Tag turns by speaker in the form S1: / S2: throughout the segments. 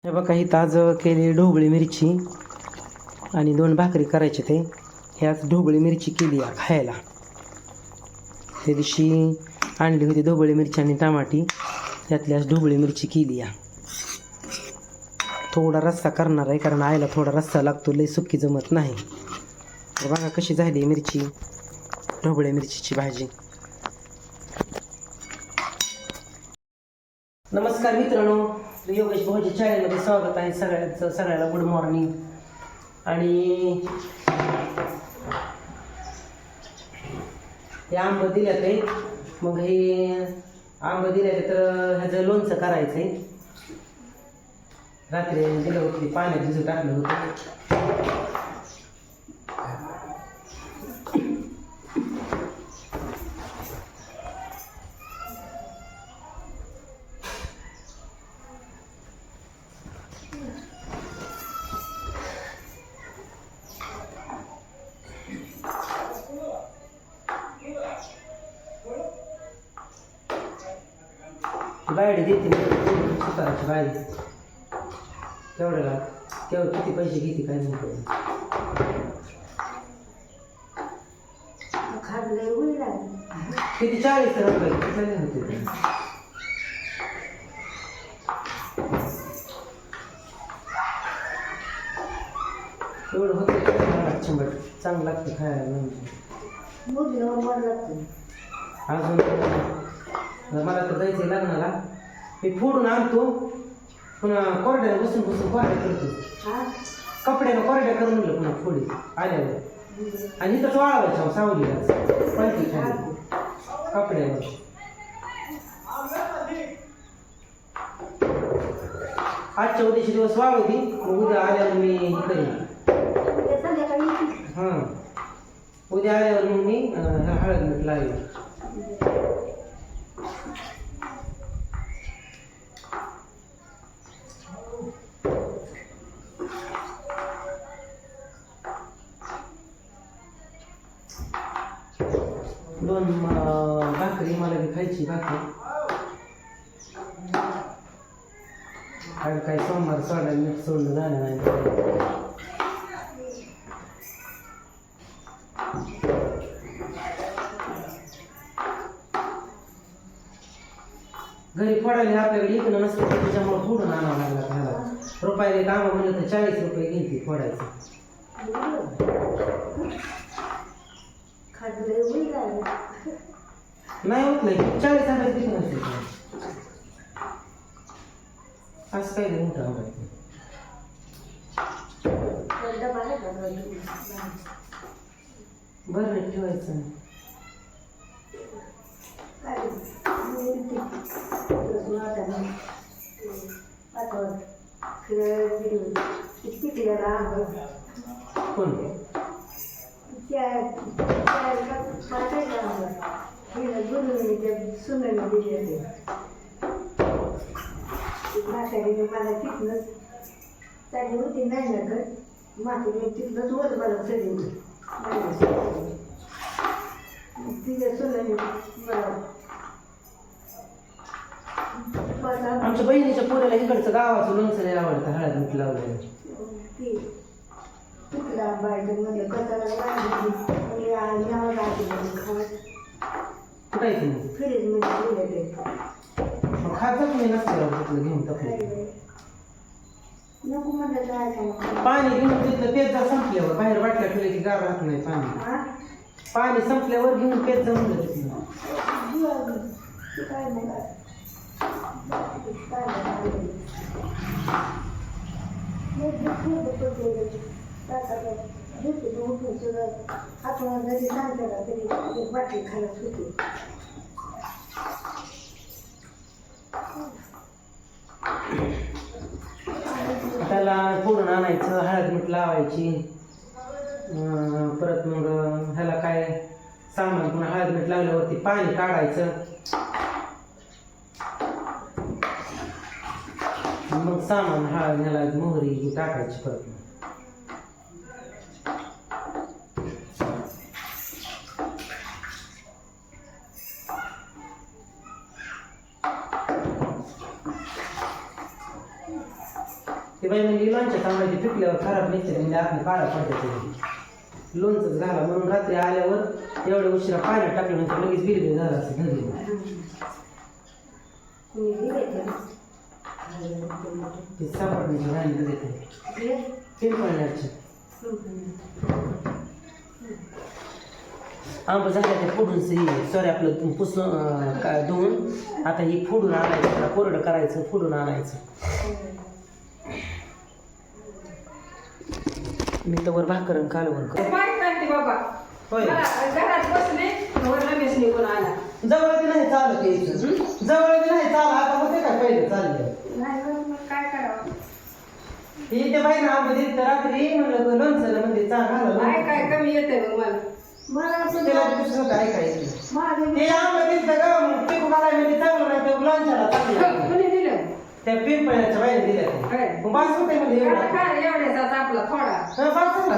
S1: हे बघा ही ताजं केली ढोबळी मिरची आणि 2 भाकरी करायचे ते ह्याच ढोबळी मिरची केली आहे खायला. त्या दिवशी आणली होती ढोबळी मिरची आणि टमाटी, त्यातल्याच ढोबळी मिरची केली आहे. थोडा रस्सा करणार आहे कारण आईला थोडा रस्सा लागतो, लई सुकी जमत नाही. बघा कशी झाली मिरची, ढोबळी मिरचीची भाजी. नमस्कार मित्रांनो, योगेश भाऊजी चॅनलमध्ये स्वागत आहे सगळ्याला गुड मॉर्निंग. आणि हे आंब दिल्यात आहे, मग हे आंब दिल्यात तर ह्याचं लोणचं करायचं आहे. रात्री दिलं होतं, पाण्यात भिजत टाकलं होतं. बायडी देते सुताराची बायडी, केवढ्याला किती पैसे घेते काय म्हणतो. किती 40 रुपये होते. एवढं होतं शंभर, चांगलं लागतं खायला. अजून मला तर जायचं आहे लग्नाला, मी फोडून आणतो पुन्हा कोरड्याला बसून कोरड्या करतो. कपड्यानं कोरड्या करून म्हणलं पुन्हा फोडी आल्यावर, आणि इथंच वाळवायच्या सावलीला पाहिजे खाली कपड्यावर. आजच्या उद्याचे दिवस वाळवती, मग उद्या आल्यावर मी हे करीन. हां, उद्या आल्यावर मग मी हळद मीठ लावेल. दोन भाकरी मला बी खायची भाकरी, कारण काही सोमवार सोडायला मीठ सोडलं झालं नाही. घरी फोडायला आपल्याकडे इकडं नसतं, त्याच्यामुळे फोडून आणावं लागला घराला. रुपयाला काम म्हणलं तर 40 रुपये घेते फोडायचं. नाही होत नाही, 40 आणायचं किती नसते असं काही नाही मोठं आवडायचं. बरं नाही ठेवायचं. कोण
S2: मला तिथनंच त्याची होती नाही ना घर माती तिथनंच वर मला चढली तिच्या सोन्याने
S1: आमच्या बहिणीच्या पोराला इकडचं गावाचं लोणचं लय आवडतं, हळद मीठ लावलेलं.
S2: ती तिकडा बायडनमध्ये कचरा लागली नाव लागली खात
S1: कुठं आहे तुम्ही
S2: फ्रीजमध्ये ठेवले ते
S1: खात जात नाही नसतं घेऊन टाकलं.
S2: नको म्हणलं जायचं
S1: पाणी घेऊन तिथलं पेज जर संपल्यावर बाहेर बाटल्या ठेवले की गार राहत नाही पाणी. पाणी संपल्यावर घेऊन पेज जा म्हणलं तिथलं.
S2: काय नाही आपण जरी सांगताना तरी बाटली खायला होती.
S1: त्याला फोडून आणायचं, हळद मीठ लावायची. परत मग ह्याला काय सामान पुन्हा हळद मीठ लावल्यावरती पाणी काढायचं, मग सामान हळद ह्याला मोहरी टाकायची. परत ते बाई म्हणजे लोणच्या तांबड्याचे पिकल्यावर खराब निघते म्हणजे आतून काळा पडते लोणचंच घाला म्हणून रात्री आल्यावर एवढ्या उशिरा पाण्यात टाकल्यानंतर लगेच बिरबिर झाला असं घरी ते सापडण्याची राहिली देते पिंपळण्याची आंबा झाल्या ते फोडून सॉरी आपलं पुसून काय धुवून आता ही फोडून आणायचं त्याला कोरडं करायचं फोडून आणायचं मी तर वर भाकर कालवर
S2: बाबा
S1: होय
S2: घरात बसले रमेश निघून आला
S1: जवळ बी नाही चालत यायचं जवळ बी नाही चाल आता होते का पहिले चालले
S2: काय करावं
S1: ही ते बाई ना आंबा दिली तर रात्री म्हणलं लोणचं म्हणजे
S2: काय काय कमी येते मग मला
S1: त्याला दुसरं काय ऐकायचं ते आंबा दिलं का पिकू घालायला म्हणजे चांगलं नाही ते लोणच्याला चांगलं
S2: कोणी दिलं
S1: त्या पिंपळ्याच्या बाईने दिल्या मग बास होते म्हणजे
S2: एवढ्याचा आपला थोडा
S1: बास होता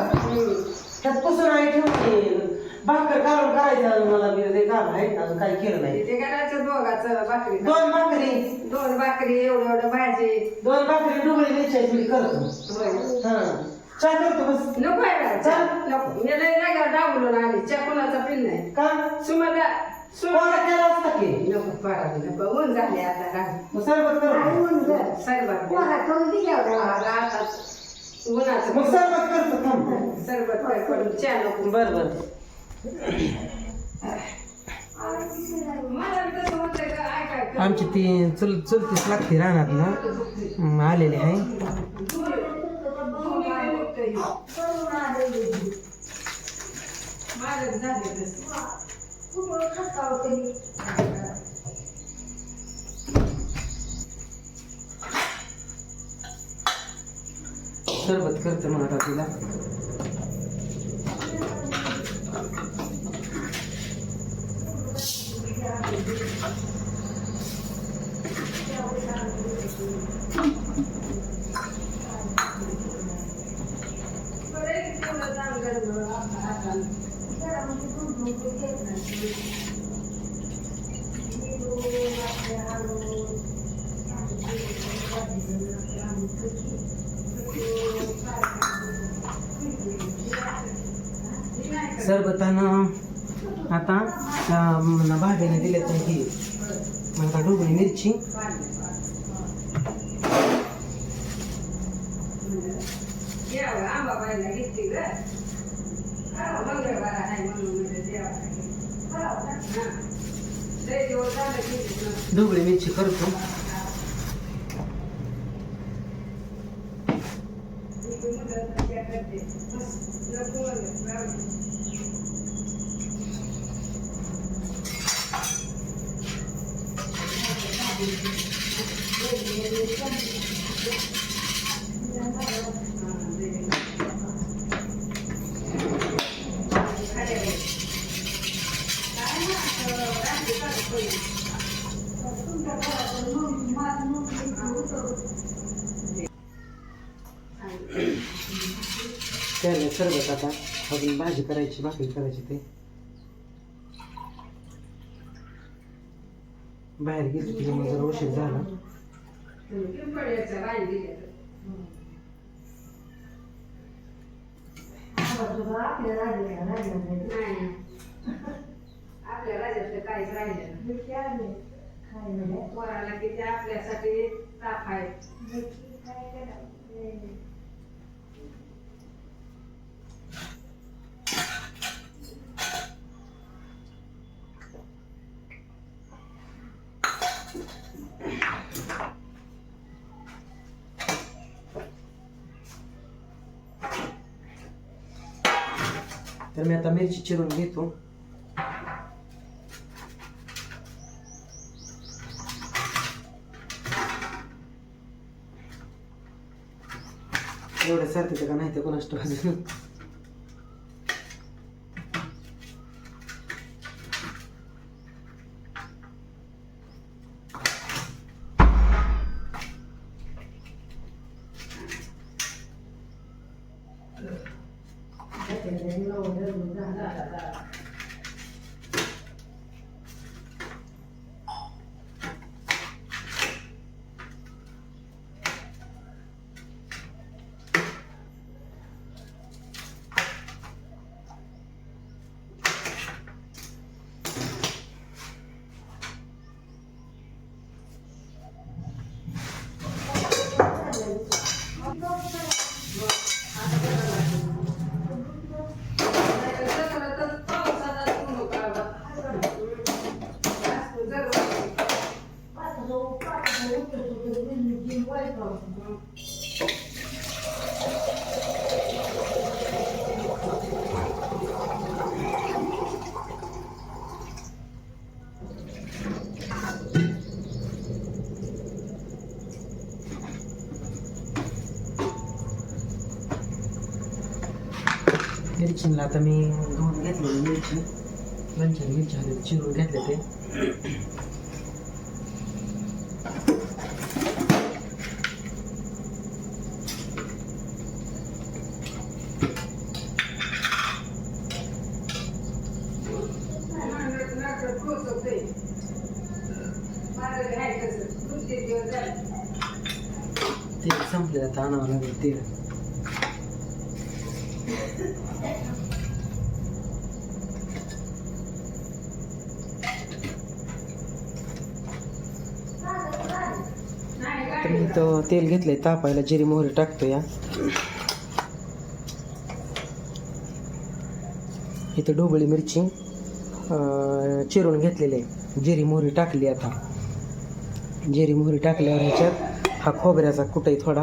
S1: त्यात पुसून आई ठेवते भाकर काढून करायचं मला मी ते काम आहे अजून काही केलं नाही
S2: ते करायचं दोघाचं भाकरी
S1: दोन भाकरी
S2: एवढं भाजी
S1: 2 भाकरी डुबळी मिरच्याची मी करतो हा चहा करतो बस
S2: नको नको मी लय जागेवर डावलून आली चहा कोणाचा पिल नाही
S1: का
S2: सुमाला
S1: केला असता की
S2: नको पारा नको ऊन झाले आता
S1: मग सरबत कर
S2: सरबत आता उन्हाचं
S1: मग सरबत करतो थांब
S2: सरबत काय करून चहा नको
S1: बर बर
S2: मला तसं होतं का काय
S1: आमची ती चुलतीच लागते रानात ना आलेली आहे
S2: माझं झाले
S1: सरबत करते मग आता तिला सरबतानं आता भाज्याने दिले तर ही आता ढोबळी मिरची ढोबळी मिरची करतो त्याला सरबत आता अजून भाजी करायची भाकरी करायची ते बाहेर गेली त्याच्यामुळे जरा उशीर झाला
S2: आपल्या राज्यातलं काहीच राहिलं पोराला किती आपल्यासाठी ताप आहे
S1: तर मी आता मिरची चिरून घेतो एवढं सारखं का नाही ते कोणाष्ट वाजून मिरचीला आता मी धुवून घेतलेली मिरची, 2-4 मिरच्या आधी चिरून घेतले ते. तेल संपले, आता आणावं लागेल तेल. तर मी तो तेल घेतलंय तापायला, जिरी मोहरी टाकतो या. इथं ढोबळी मिरची चिरून घेतलेली आहे, जिरी मोहरी टाकली. आता जिरी मोहरी टाकल्यावर ह्याच्यात हा खोबऱ्याचा कुटा आहे थोडा,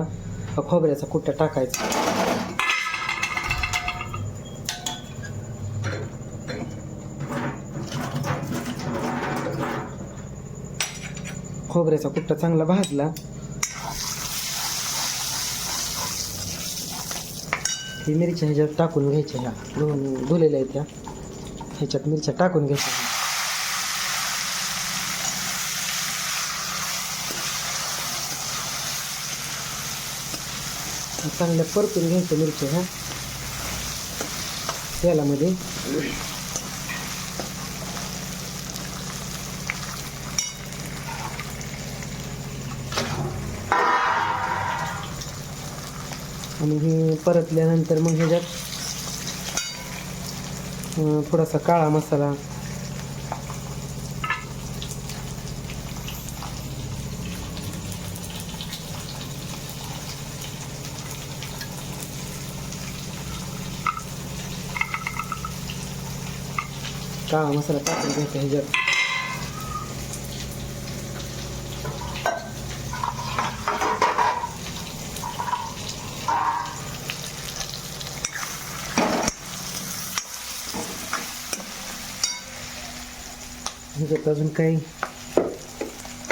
S1: हा खोबऱ्याचा कुटा टाकायचा. खोबऱ्याचा कुट्टा चांगला भाजला ही मिरच्या ह्याच्यात टाकून घ्यायच्या, ह्या धुलेल्या आहेत त्या ह्याच्यात मिरच्या टाकून घ्यायच्या. चांगल्या परतून घ्यायच्या मिरच्या ह्या तेलामध्ये. आणि हे परतल्यानंतर मग ह्याच्यात थोडासा काळा मसाला, टाकून घ्यायचा ह्याच्यात. ह्याच्यात अजून काही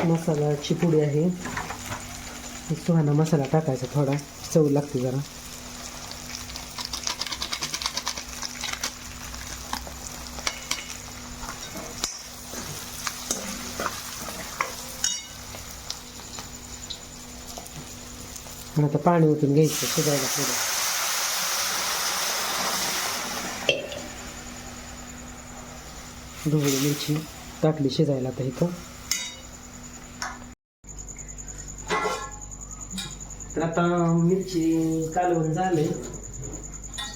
S1: मसाल्याची पुडी आहे, सुहाणा मसाला टाकायचा, थोडा चव लागते जरा. आणि आता पाणी ओतून घ्यायचं शिजायला थोडं. ढोबळी मिरची टाकली शिजायला आता इथं. तर आता मिरची कालवून झाले,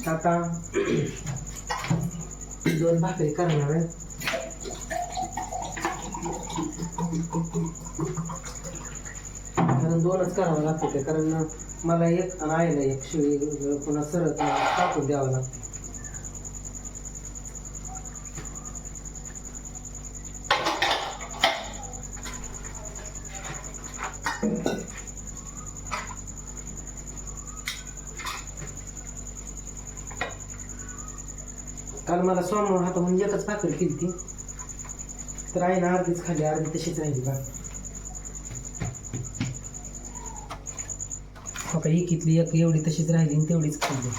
S1: आता 2 भाकरी करणार आहे. कारण 2च करावं लागतं ते, कारण मला एक आणि आईला एक शिळी पुन्हा सरळ टाकून द्यावं लागतं. काल मला सोमवार होता म्हणून एकच भाकरी केली ती, तर आईनं अर्धीच खाल्ली, अर्धी तशीच राहिली भाकरी. आता एकीतली एक एवढी तशीच राहिली आणि तेवढीच खाल्ली.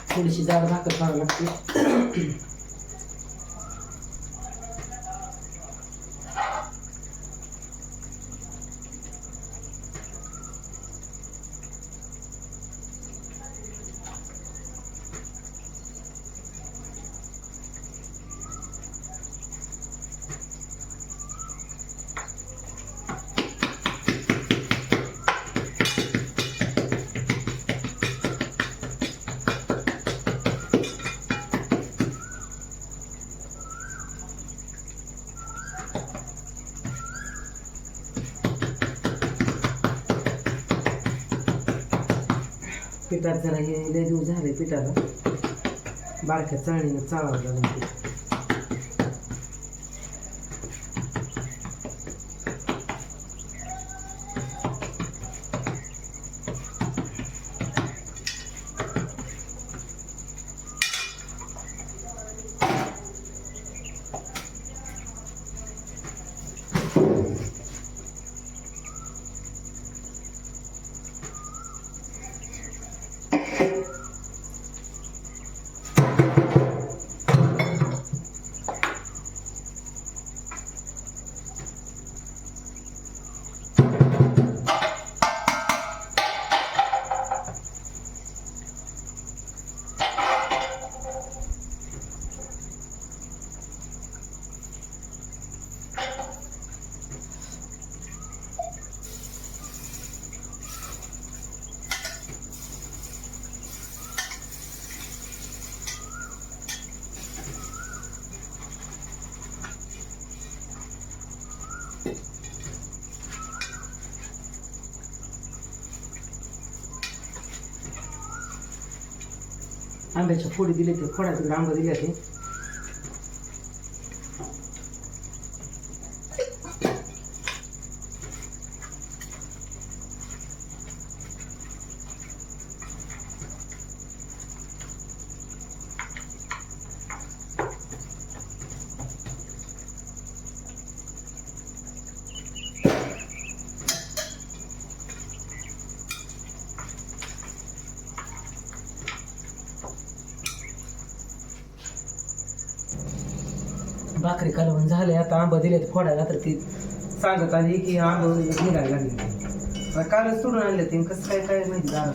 S1: थोडीशी जाड भाकर करावी लागते. पिठात जरा हे लय दिवस झाले पिठाला बारक्या चाळणीनं चाळावं लागेल ते. आंब्याच्या फोडी दिले ते फोडा तिकडे आंबा दिले ते भाकरी कालवण झाले. आता आंबा दिले फोडायला तर ती सांगत आली की आंबा निघायला लागले. कालच सोडून आणले ते कसं काय काय माहिती दार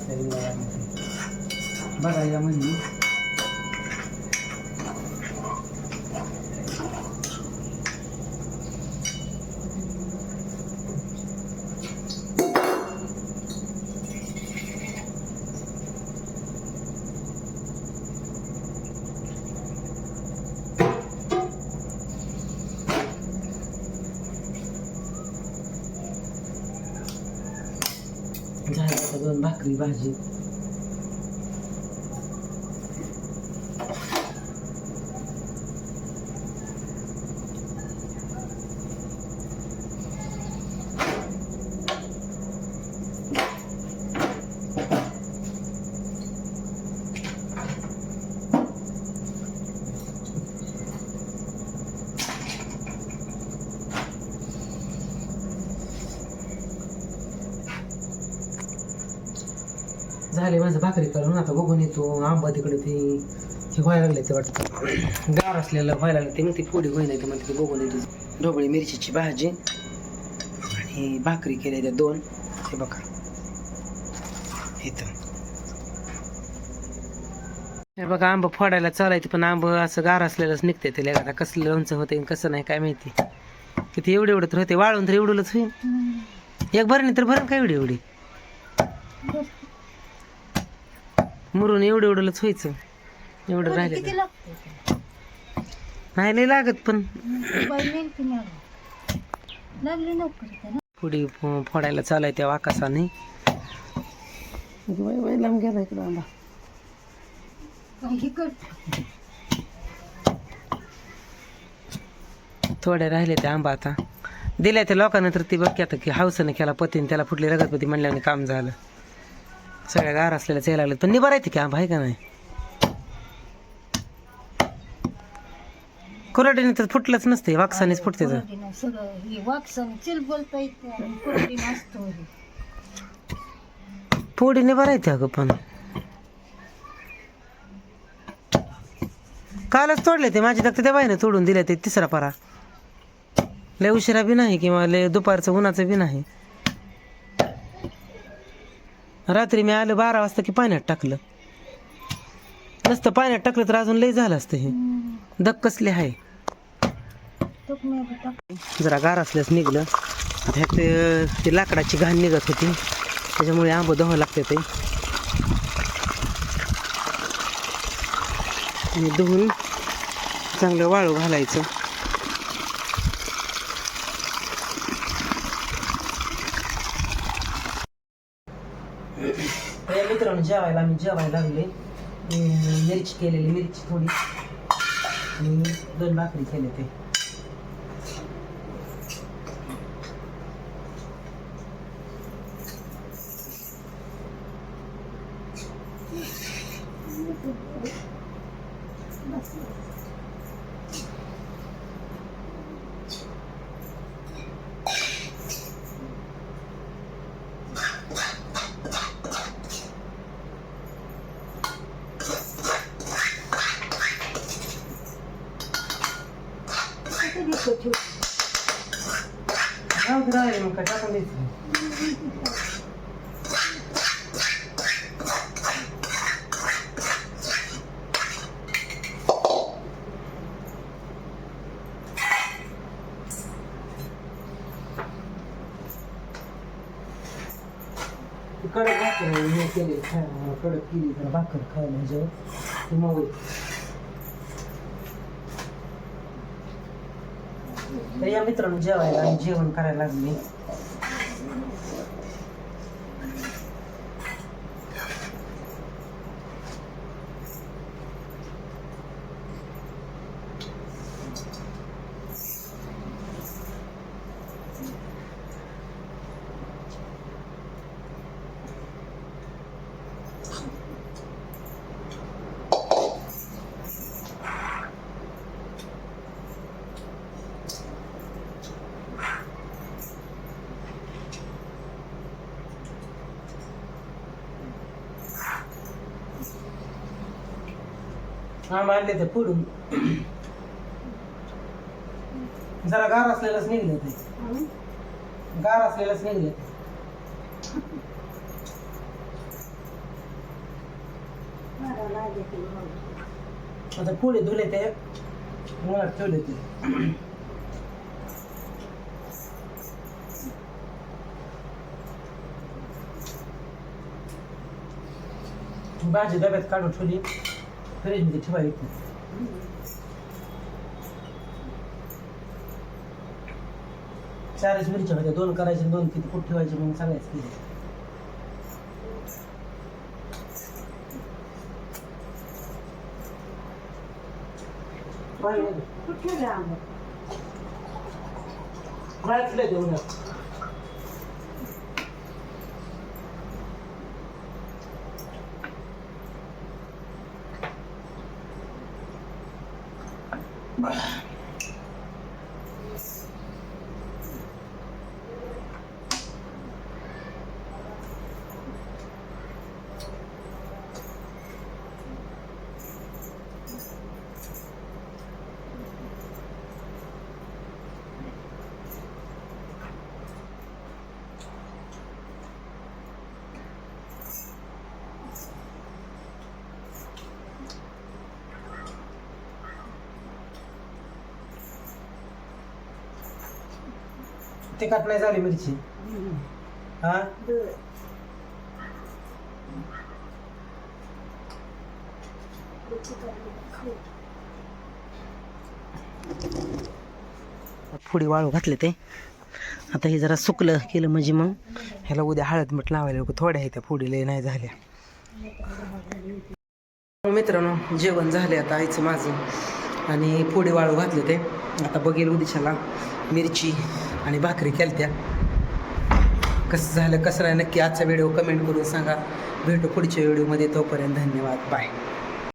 S1: बघायला म्हणजे झालं. आता 2 भाकरी भाजी झाले. माझं भाकरी करून आता बघून येतो. आंबा तिकडे ते हे व्हायला लागले ते वाटतं गार असलेलं व्हायला लागलं ते मग ती फोडी होईना ते म्हणते ते बघून येतो. ढोबळी मिरचीची भाजी आणि भाकरी केल्या त्या 2. हे बघा इथं हे बघा आंबा फोडायला चालायचं पण आंब असं गार असलेलंच निघते ते आता कसलं लोणचं होते कसं नाही काय माहिती. किती एवढे एवढं तर होते वाळून तर एवढंच होईल. एक भरणी तर भरण काय एवढी एवढी मुरून एवढं एवढंच व्हायचं. एवढं राहिलं नाही लय लागत पण पुढे फोडायला चालाय त्या वाकासाने लांब गेला इकडं आंबा. थोड्या राहिले त्या आंबा आता दिल्या त्या लोकांना तर ती बघ आता की हौसाने केला पतीने त्याला फुटली रगतपती म्हणल्याने काम झालं. सगळ्या गार असलेल्या यायला लागले पण निभा राहते की आंबा आहे का नाही. कोरडीने तर फुटलंच नसते वाकसानेच फुटते तर फोडी निभा राहते अगं पण कालच तोडले ते माझी दक्त त्या बाईने तोडून दिले ते 3रा पारा. लय उशिरा बी नाही किंवा लय दुपारचं उन्हाचं बी नाही. रात्री मी आलं 12 वाजता की पाण्यात टाकलं. नसतं पाण्यात टाकलं तर अजून लय झालं असतं. हे दक कसले आहे जरा गार असल्यास निघलं. आता ह्यात ते लाकडाची घाण निघत होती त्याच्यामुळे आंब धुवावं लागते ते आणि धुवून चांगलं वाळू घालायचं. तर या मित्रांनो जेवायला आम्ही जेवायला लागले. मिरची केलेली, मिरची थोडी आणि 2 भाकरी केले ते. मग काय टाकून द्यायचं. कडक भाकर केली, कडक केली जरा भाकर खायला ह्याच्यावर मग. तर या मित्रांनो जेवायला आणि जेवण करायला लागले. आणले ते फोडून जरा गार असलेलंच निघले ते, गार असलेलंच निघले. आता पुढे धुले ते मुळात ठेवले ते. भाजी डब्यात काढून ठेवली, फ्रीजमध्ये ठेवायची. चारच मिरच्या होत्या, 2 करायचे, 2 किती कुठे ठेवायचे म्हणून सांगायचं केले. काय देऊन तिखट नाही झाली मिरची. हा पुढे वाळू घातले ते. आता हे जरा सुकलं केलं म्हणजे मग ह्याला उद्या हळद मीठ लावायला थोड्या आहे त्या पुढे लय नाही झाल्या. मित्रांनो जेवण झाले आता आईचं माझं आणि पुढे वाळू घातले ते. आता बघेल उद्याच्याला मिरची आणि भाकरी केलत्या. कसं झालं कसं नाही नक्की आजचा व्हिडिओ कमेंट करून सांगा. भेटू पुढच्या व्हिडिओमध्ये, तोपर्यंत धन्यवाद, बाय.